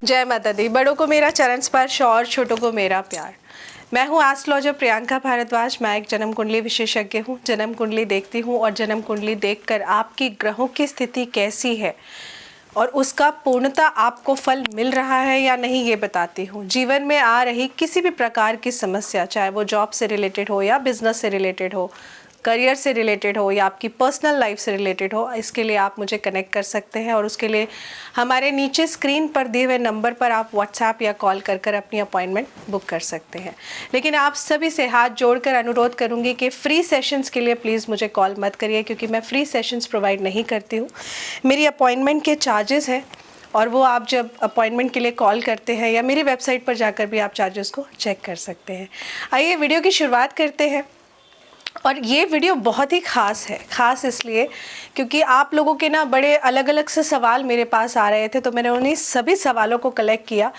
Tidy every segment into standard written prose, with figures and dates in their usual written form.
जय माता दी। बड़ों को मेरा चरण स्पर्श और छोटों को मेरा प्यार। मैं हूँ एस्ट्रोलॉजर प्रियंका भारद्वाज। मैं एक जन्म कुंडली विशेषज्ञ हूँ। जन्म कुंडली देखती हूँ और जन्म कुंडली देखकर आपकी ग्रहों की स्थिति कैसी है और उसका पूर्णतः आपको फल मिल रहा है या नहीं ये बताती हूँ। जीवन में आ रही किसी भी प्रकार की समस्या, चाहे वो जॉब से रिलेटेड हो या बिजनेस से रिलेटेड हो, करियर से रिलेटेड हो या आपकी पर्सनल लाइफ से रिलेटेड हो, इसके लिए आप मुझे कनेक्ट कर सकते हैं और उसके लिए हमारे नीचे स्क्रीन पर दिए हुए नंबर पर आप व्हाट्सएप या कॉल कर अपनी अपॉइंटमेंट बुक कर सकते हैं। लेकिन आप सभी से हाथ जोड़कर अनुरोध करूंगी कि फ्री सेशंस के लिए प्लीज़ मुझे कॉल मत करिए, क्योंकि मैं फ्री सेशंस प्रोवाइड नहीं करती हूँ। मेरी अपॉइंटमेंट के चार्जेस हैं और वो आप जब अपॉइंटमेंट के लिए कॉल करते हैं या मेरी वेबसाइट पर जाकर भी आप चार्जेस को चेक कर सकते हैं। आइए वीडियो की शुरुआत करते हैं। और ये वीडियो बहुत ही ख़ास है। ख़ास इसलिए क्योंकि आप लोगों के ना बड़े अलग अलग से सवाल मेरे पास आ रहे थे, तो मैंने उन्हीं सभी सवालों को कलेक्ट किया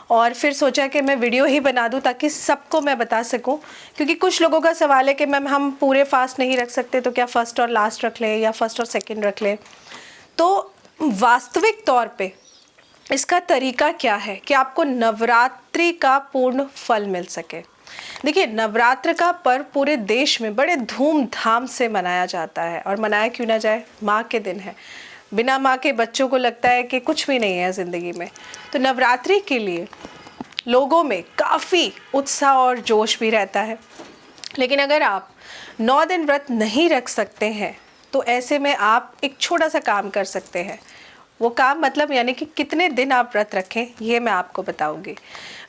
और फिर सोचा कि मैं वीडियो ही बना दूं ताकि सबको मैं बता सकूं। क्योंकि कुछ लोगों का सवाल है कि मैम हम पूरे फास्ट नहीं रख सकते, तो क्या फ़र्स्ट और लास्ट रख लें या फर्स्ट और सेकेंड रख लें। तो वास्तविक तौर पर इसका तरीका क्या है कि आपको नवरात्रि का पूर्ण फल मिल सके। देखिए, नवरात्र का पर्व पूरे देश में बड़े धूमधाम से मनाया जाता है और मनाया क्यों ना जाए, माँ के दिन है। बिना माँ के बच्चों को लगता है कि कुछ भी नहीं है ज़िंदगी में। तो नवरात्रि के लिए लोगों में काफ़ी उत्साह और जोश भी रहता है। लेकिन अगर आप 9 दिन व्रत नहीं रख सकते हैं तो ऐसे में आप एक छोटा सा काम कर सकते हैं। वो काम मतलब यानी कि कितने दिन आप व्रत रखें ये मैं आपको बताऊंगी।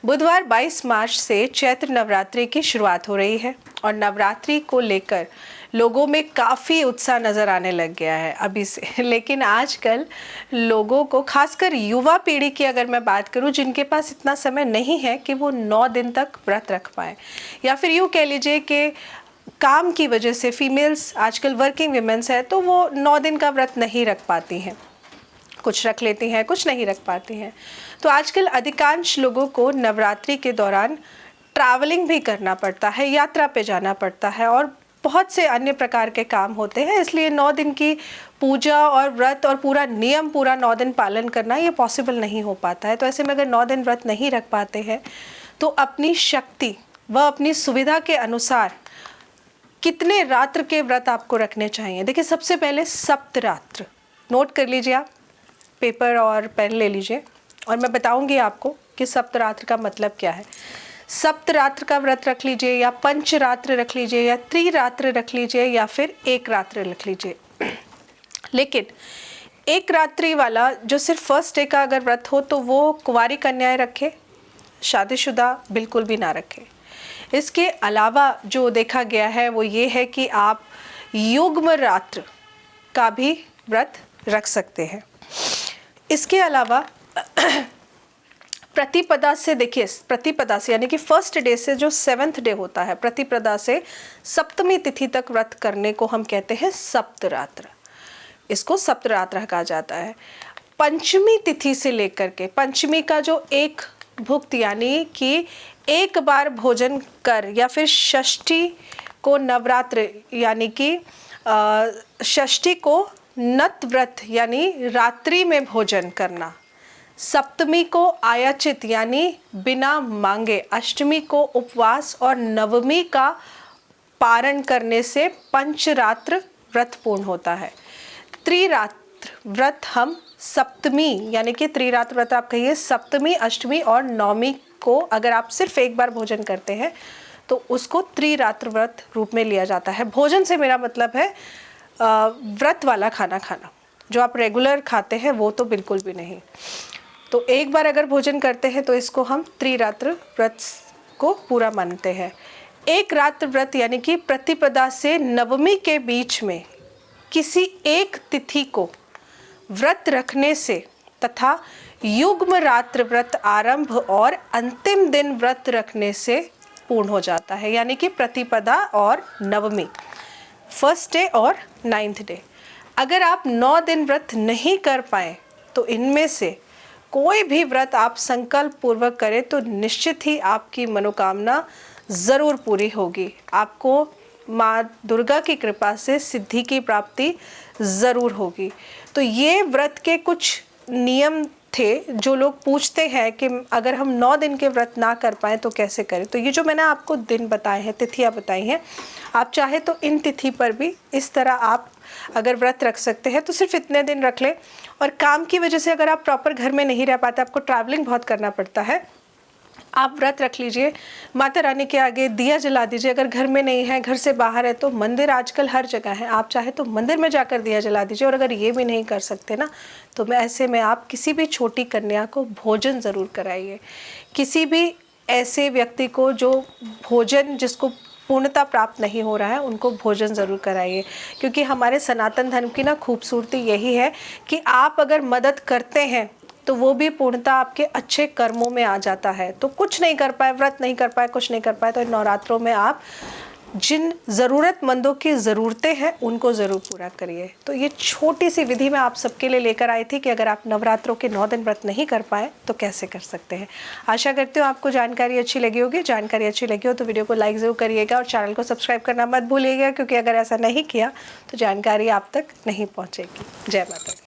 बुधवार 22 मार्च से चैत्र नवरात्रि की शुरुआत हो रही है और नवरात्रि को लेकर लोगों में काफ़ी उत्साह नज़र आने लग गया है अभी से। लेकिन आजकल लोगों को, खासकर युवा पीढ़ी की अगर मैं बात करूं, जिनके पास इतना समय नहीं है कि वो 9 दिन तक व्रत रख पाएँ, या फिर यूँ कह लीजिए कि काम की वजह से फीमेल्स आजकल वर्किंग वीमेंस है तो वो 9 दिन का व्रत नहीं रख पाती हैं। कुछ रख लेती हैं, कुछ नहीं रख पाती हैं। तो आजकल अधिकांश लोगों को नवरात्रि के दौरान ट्रैवलिंग भी करना पड़ता है, यात्रा पे जाना पड़ता है और बहुत से अन्य प्रकार के काम होते हैं। इसलिए 9 दिन की पूजा और व्रत और पूरा नियम, पूरा 9 दिन पालन करना ये पॉसिबल नहीं हो पाता है। तो ऐसे में अगर 9 दिन व्रत नहीं रख पाते हैं तो अपनी शक्ति व अपनी सुविधा के अनुसार कितने रात्र के व्रत आपको रखने चाहिए। देखिए, सबसे पहले सप्तरात्र नोट कर लीजिए, आप पेपर और पेन ले लीजिए और मैं बताऊंगी आपको कि सप्तरात्र का मतलब क्या है। सप्तरात्र का व्रत रख लीजिए या पंचरात्र रख लीजिए या त्रिरात्र रख लीजिए या फिर एक रात्र रख लीजिए। लेकिन एक रात्रि वाला जो सिर्फ फर्स्ट डे का अगर व्रत हो तो वो कुंवारी कन्याएं रखें, शादीशुदा बिल्कुल भी ना रखें। इसके अलावा जो देखा गया है वो ये है कि आप युग्म रात्र का भी व्रत रख सकते हैं। इसके अलावा प्रतिपदा से, देखिए प्रतिपदा से यानी कि फर्स्ट डे से जो 7th डे होता है, प्रतिपदा से सप्तमी तिथि तक व्रत करने को हम कहते हैं सप्तरात्र। इसको सप्तरात्र कहा जाता है। पंचमी तिथि से लेकर के पंचमी का जो एक भुक्त यानी कि एक बार भोजन कर, या फिर षष्ठी को नवरात्र यानी कि षष्ठी को नत व्रत यानी रात्रि में भोजन करना, सप्तमी को आयाचित यानी बिना मांगे, अष्टमी को उपवास और नवमी का पारण करने से पंचरात्र व्रत पूर्ण होता है। त्रिरात्र व्रत हम सप्तमी यानी कि त्रिरात्र व्रत आप कहिए सप्तमी, अष्टमी और नवमी को अगर आप सिर्फ एक बार भोजन करते हैं तो उसको त्रिरात्र व्रत रूप में लिया जाता है। भोजन से मेरा मतलब है व्रत वाला खाना खाना, जो आप रेगुलर खाते हैं वो तो बिल्कुल भी नहीं। तो एक बार अगर भोजन करते हैं तो इसको हम त्रिरात्र व्रत को पूरा मानते हैं। एक रात्र व्रत यानी कि प्रतिपदा से नवमी के बीच में किसी एक तिथि को व्रत रखने से तथा युग्म रात्र व्रत आरंभ और अंतिम दिन व्रत रखने से पूर्ण हो जाता है। यानी कि प्रतिपदा और नवमी, फर्स्ट डे और 9th डे। अगर आप 9 दिन व्रत नहीं कर पाए तो इनमें से कोई भी व्रत आप संकल्प पूर्वक करें तो निश्चित ही आपकी मनोकामना ज़रूर पूरी होगी। आपको माँ दुर्गा की कृपा से सिद्धि की प्राप्ति ज़रूर होगी। तो ये व्रत के कुछ नियम थे जो लोग पूछते हैं कि अगर हम 9 दिन के व्रत ना कर पाएँ तो कैसे करें। तो ये जो मैंने आपको दिन बताए हैं, तिथियाँ बताई हैं, आप चाहे तो इन तिथि पर भी इस तरह आप अगर व्रत रख सकते हैं तो सिर्फ इतने दिन रख लें। और काम की वजह से अगर आप प्रॉपर घर में नहीं रह पाते, आपको ट्रैवलिंग बहुत करना पड़ता है, आप व्रत रख लीजिए, माता रानी के आगे दिया जला दीजिए। अगर घर में नहीं है, घर से बाहर है, तो मंदिर आजकल हर जगह है, आप चाहे तो मंदिर में जाकर दिया जला दीजिए। और अगर ये भी नहीं कर सकते ना, तो ऐसे में आप किसी भी छोटी कन्या को भोजन ज़रूर कराइए। किसी भी ऐसे व्यक्ति को जो भोजन जिसको पूर्णता प्राप्त नहीं हो रहा है, उनको भोजन ज़रूर कराइए। क्योंकि हमारे सनातन धर्म की ना खूबसूरती यही है कि आप अगर मदद करते हैं तो वो भी पूर्णता आपके अच्छे कर्मों में आ जाता है। तो कुछ नहीं कर पाए, व्रत नहीं कर पाए, कुछ नहीं कर पाए, तो इन नवरात्रों में आप जिन ज़रूरतमंदों की ज़रूरतें हैं उनको ज़रूर पूरा करिए। तो ये छोटी सी विधि मैं आप सबके लिए लेकर आई थी कि अगर आप नवरात्रों के 9 दिन व्रत नहीं कर पाए तो कैसे कर सकते हैं। आशा करती हूँ आपको जानकारी अच्छी लगी होगी। जानकारी अच्छी लगी हो तो वीडियो को लाइक ज़रूर करिएगा और चैनल को सब्सक्राइब करना मत भूलिएगा, क्योंकि अगर ऐसा नहीं किया तो जानकारी आप तक नहीं पहुँचेगी। जय माता दी।